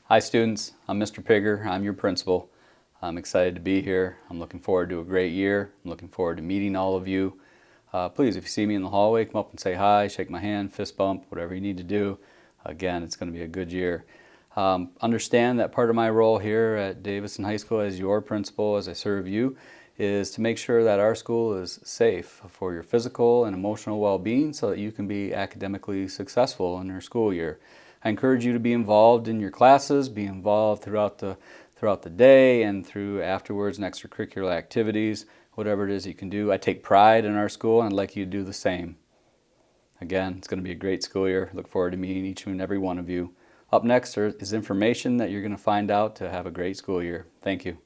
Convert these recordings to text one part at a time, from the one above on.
Hi students, I'm Mr. Pigger. I'm your principal. I'm excited to be here. I'm looking forward to a great year. I'm looking forward to meeting all of you. Please, if you see me in the hallway, come up and say hi, shake my hand, fist bump, whatever you need to do. Again, it's going to be a good year. Understand that part of my role here at Davison High School as your principal, as I serve you, is to make sure that our school is safe for your physical and emotional well-being so that you can be academically successful in your school year. I encourage you to be involved in your classes, be involved throughout the day and through afterwards and extracurricular activities, whatever it is you can do. I take pride in our school and I'd like you to do the same. Again, it's going to be a great school year. Look forward to meeting each and every one of you. Up next is information that you're going to find out to have a great school year. Thank you.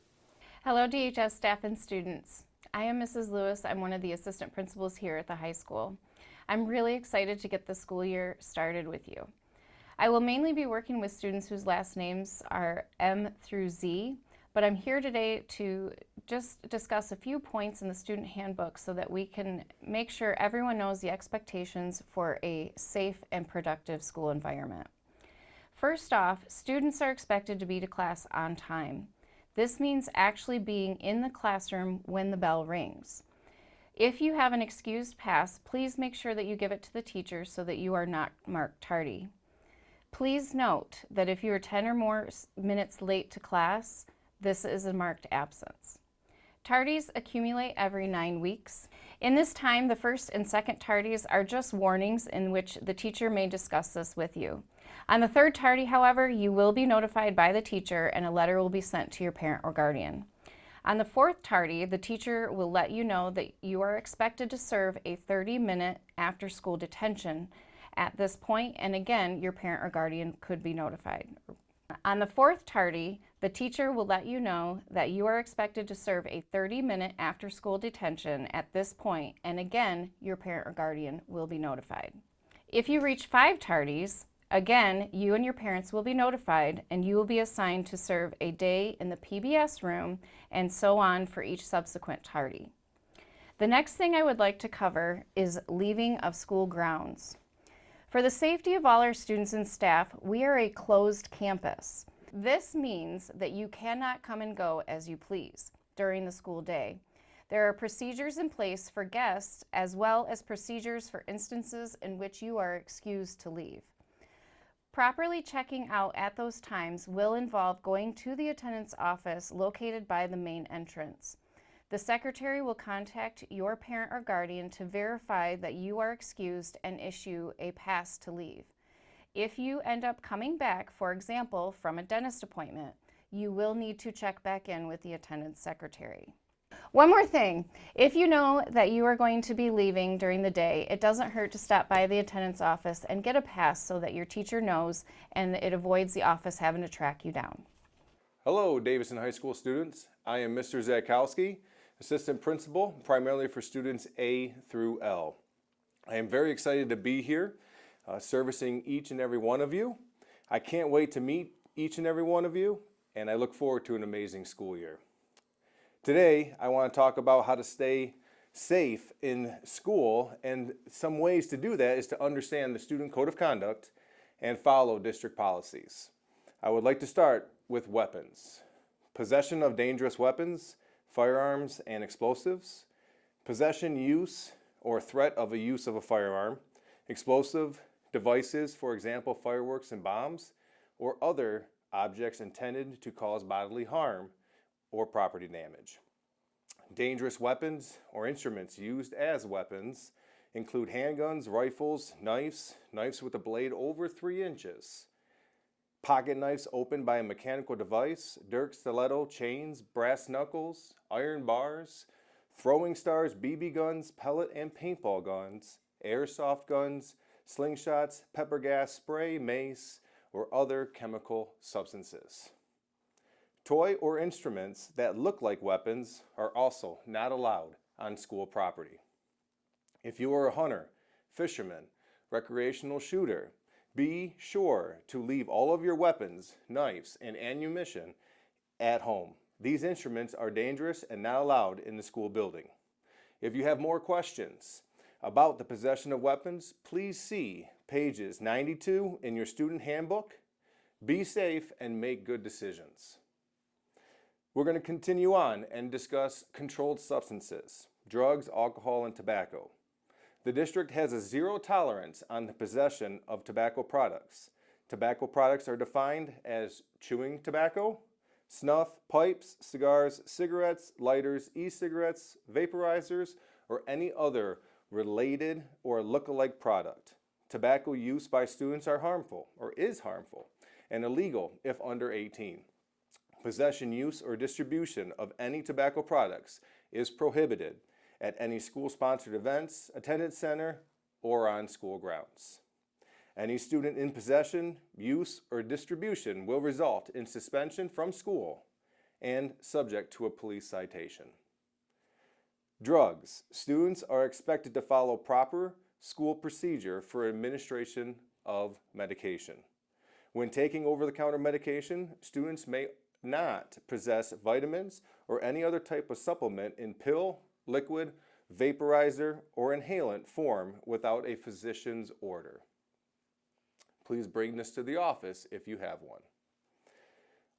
Hello DHS staff and students. I am Mrs. Lewis. I'm one of the assistant principals here at the high school. I'm really excited to get the school year started with you. I will mainly be working with students whose last names are M through Z, but I'm here today to just discuss a few points in the student handbook so that we can make sure everyone knows the expectations for a safe and productive school environment. First off, students are expected to be to class on time. This means actually being in the classroom when the bell rings. If you have an excused pass, please make sure that you give it to the teacher so that you are not marked tardy. Please note that if you are 10 or more minutes late to class, this is a marked absence. Tardies accumulate every 9 weeks. In this time, the first and second tardies are just warnings in which the teacher may discuss this with you. On the third tardy, however, you will be notified by the teacher and a letter will be sent to your parent or guardian. On the fourth tardy, the teacher will let you know that you are expected to serve a 30-minute after-school detention at this point, and again, your parent or guardian could be notified. On the fourth tardy, the teacher will let you know that you are expected to serve a 30-minute after-school detention at this point, and again, your parent or guardian will be notified. If you reach 5 tardies, again, you and your parents will be notified, and you will be assigned to serve a day in the PBS room, and so on for each subsequent tardy. The next thing I would like to cover is leaving of school grounds. For the safety of all our students and staff, we are a closed campus. This means that you cannot come and go as you please during the school day. There are procedures in place for guests as well as procedures for instances in which you are excused to leave. Properly checking out at those times will involve going to the attendance office located by the main entrance. The secretary will contact your parent or guardian to verify that you are excused and issue a pass to leave. If you end up coming back, for example, from a dentist appointment, you will need to check back in with the attendance secretary. One more thing, if you know that you are going to be leaving during the day, it doesn't hurt to stop by the attendance office and get a pass so that your teacher knows and it avoids the office having to track you down. Hello, Davison High School students. I am Mr. Zakowski, Assistant Principal, primarily for students A through L. I am very excited to be here, servicing each and every one of you. I can't wait to meet each and every one of you, and I look forward to an amazing school year. Today, I want to talk about how to stay safe in school, and some ways to do that is to understand the Student Code of Conduct and follow district policies. I would like to start with weapons. Possession of dangerous weapons, firearms and explosives, possession, use, or threat of a use of a firearm, explosive devices, for example, fireworks and bombs, or other objects intended to cause bodily harm or property damage. Dangerous weapons or instruments used as weapons include handguns, rifles, knives with a blade over 3 inches, pocket knives opened by a mechanical device, dirk, stiletto, chains, brass knuckles, iron bars, throwing stars, BB guns, pellet and paintball guns, airsoft guns, slingshots, pepper gas spray, mace, or other chemical substances. Toy or instruments that look like weapons are also not allowed on school property. If you are a hunter, fisherman, recreational shooter, be sure to leave all of your weapons, knives, and ammunition at home. These instruments are dangerous and not allowed in the school building. If you have more questions about the possession of weapons, please see pages 92 in your student handbook, Be safe and make good decisions. We're going to continue on and discuss controlled substances, drugs, alcohol, and tobacco. The district has a zero tolerance on the possession of tobacco products. Tobacco products are defined as chewing tobacco, snuff, pipes, cigars, cigarettes, lighters, e-cigarettes, vaporizers, or any other related or look-alike product. Tobacco use by students are harmful, or is harmful, and illegal if under 18. Possession, use, or distribution of any tobacco products is prohibited at any school-sponsored events, attendance center, or on school grounds. Any student in possession, use, or distribution will result in suspension from school and subject to a police citation. Drugs. Students are expected to follow proper school procedure for administration of medication. When taking over-the-counter medication, students may not possess vitamins or any other type of supplement in pill, liquid, vaporizer, or inhalant form without a physician's order. Please bring this to the office if you have one.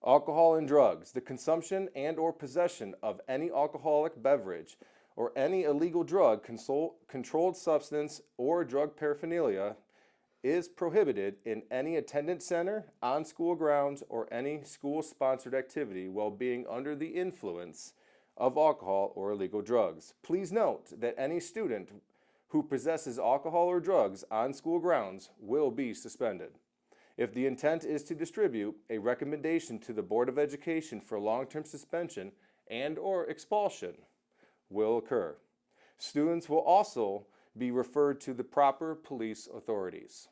Alcohol and drugs. The consumption and or possession of any alcoholic beverage or any illegal drug, controlled substance, or drug paraphernalia is prohibited in any attendance center, on school grounds, or any school-sponsored activity while being under the influence of alcohol or illegal drugs. Please note that any student who possesses alcohol or drugs on school grounds will be suspended. If the intent is to distribute, a recommendation to the Board of Education for long-term suspension and or expulsion will occur. Students will also be referred to the proper police authorities.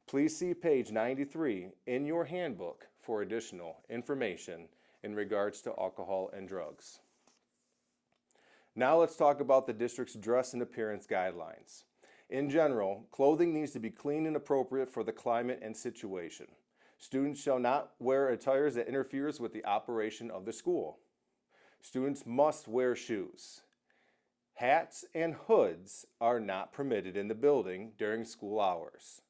Please see page 93 in your handbook for additional information in regards to alcohol and drugs. Now let's talk about the district's dress and appearance guidelines. In general, clothing needs to be clean and appropriate for the climate and situation. Students shall not wear attires that interferes with the operation of the school. Students must wear shoes. Hats and hoods are not permitted in the building during school hours.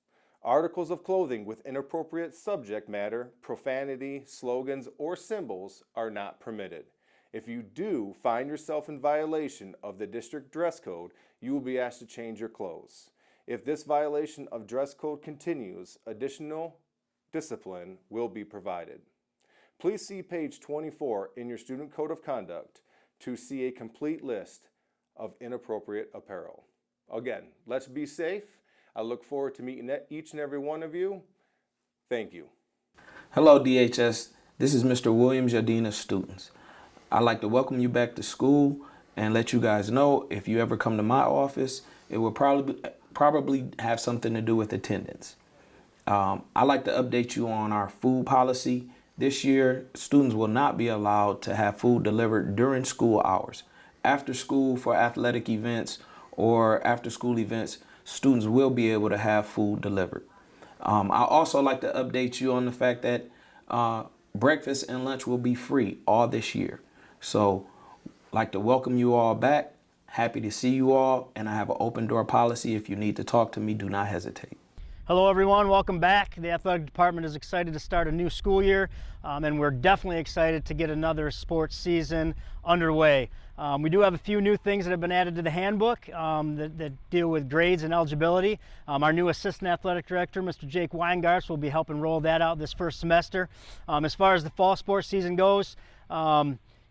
Articles of clothing with inappropriate subject matter, profanity, slogans, or symbols are not permitted. If you do find yourself in violation of the district dress code, you will be asked to change your clothes. If this violation of dress code continues, additional discipline will be provided. Please see page 24 in your student code of conduct to see a complete list of inappropriate apparel. Again, let's be safe. I look forward to meeting each and every one of you. Thank you. Hello, DHS. This is Mr. William Jardine of Students. I'd like to welcome you back to school and let you guys know if you ever come to my office, it will probably have something to do with attendance. I'd like to update you on our food policy. This year, students will not be allowed to have food delivered during school hours. After school for athletic events or after school events, students will be able to have food delivered. I also like to update you on the fact that breakfast and lunch will be free all this year. So I'd like to welcome you all back. Happy to see you all, and I have an open door policy. If you need to talk to me, do not hesitate. Hello everyone, welcome back. The athletic department is excited to start a new school year, and we're definitely excited to get another sports season underway. We do have a few new things that have been added to the handbook that deal with grades and eligibility. Our new assistant athletic director, Mr. Jake Weingarts, will be helping roll that out this first semester. As far as the fall sports season goes,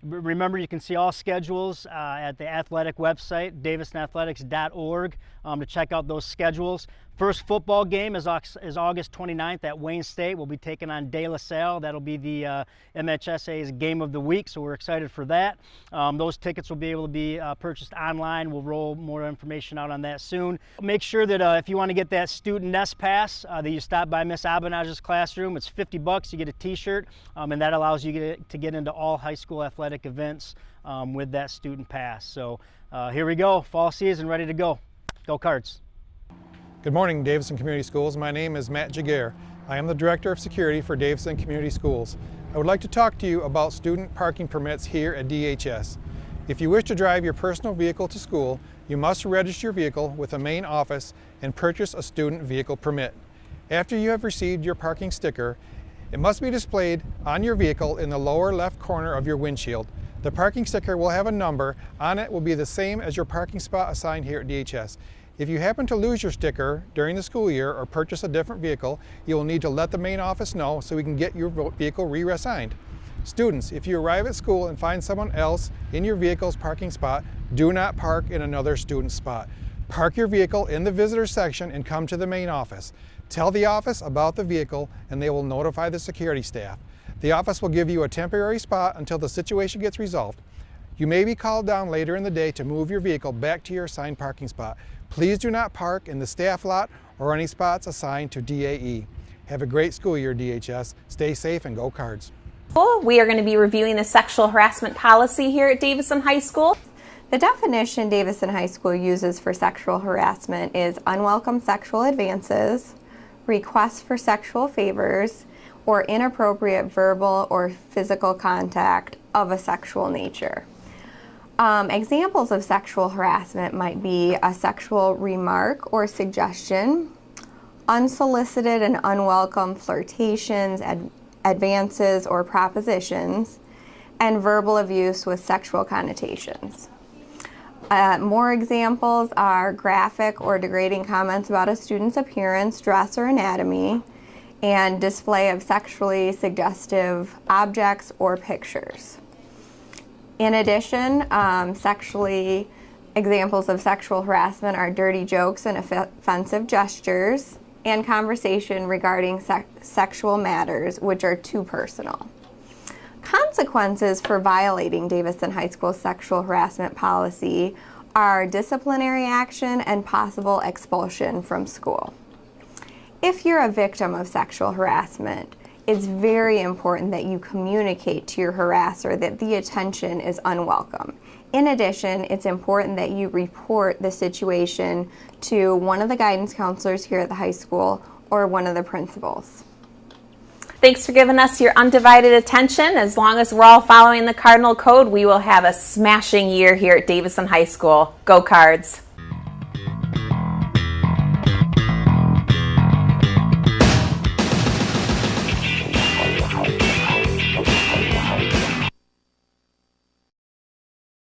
remember, you can see all schedules at the athletic website, davisonathletics.org, to check out those schedules. First football game is August 29th at Wayne State. We'll be taking on De La Salle. That'll be the MHSA's game of the week, so we're excited for that. Those tickets will be able to be purchased online. We'll roll more information out on that soon. Make sure that if you want to get that student nest pass, that you stop by Miss Abinage's classroom. It's $50. You get a t-shirt, and that allows you to get into all high school athletic events with that student pass. So here we go, fall season ready to go. Go Cards. Good morning, Davison Community Schools. My name is Matt Jaguar. I am the Director of Security for Davison Community Schools. I would like to talk to you about student parking permits here at DHS. If you wish to drive your personal vehicle to school, you must register your vehicle with the main office and purchase a student vehicle permit. After you have received your parking sticker, It must be displayed on your vehicle in the lower left corner of your windshield. The parking sticker will have a number on it, will be the same as your parking spot assigned here at DHS. If you happen to lose your sticker during the school year or purchase a different vehicle, you will need to let the main office know so we can get your vehicle reassigned. Students, if you arrive at school and find someone else in your vehicle's parking spot, do not park in another student's spot. Park your vehicle in the visitor section and come to the main office. Tell the office about the vehicle and they will notify the security staff. The office will give you a temporary spot until the situation gets resolved. You may be called down later in the day to move your vehicle back to your assigned parking spot. Please do not park in the staff lot or any spots assigned to DAE. Have a great school year, DHS. Stay safe and go Cards. We are going to be reviewing the sexual harassment policy here at Davison High School. The definition Davison High School uses for sexual harassment is unwelcome sexual advances, requests for sexual favors, or inappropriate verbal or physical contact of a sexual nature. Examples of sexual harassment might be a sexual remark or suggestion, unsolicited and unwelcome flirtations, advances or propositions, and verbal abuse with sexual connotations. More examples are graphic or degrading comments about a student's appearance, dress, or anatomy, and display of sexually suggestive objects or pictures. In addition, examples of sexual harassment are dirty jokes and offensive gestures, and conversation regarding sexual matters, which are too personal. Consequences for violating Davison High School's sexual harassment policy are disciplinary action and possible expulsion from school. If you're a victim of sexual harassment, it's very important that you communicate to your harasser that the attention is unwelcome. In addition, it's important that you report the situation to one of the guidance counselors here at the high school or one of the principals. Thanks for giving us your undivided attention. As long as we're all following the Cardinal Code, we will have a smashing year here at Davison High School. Go Cards!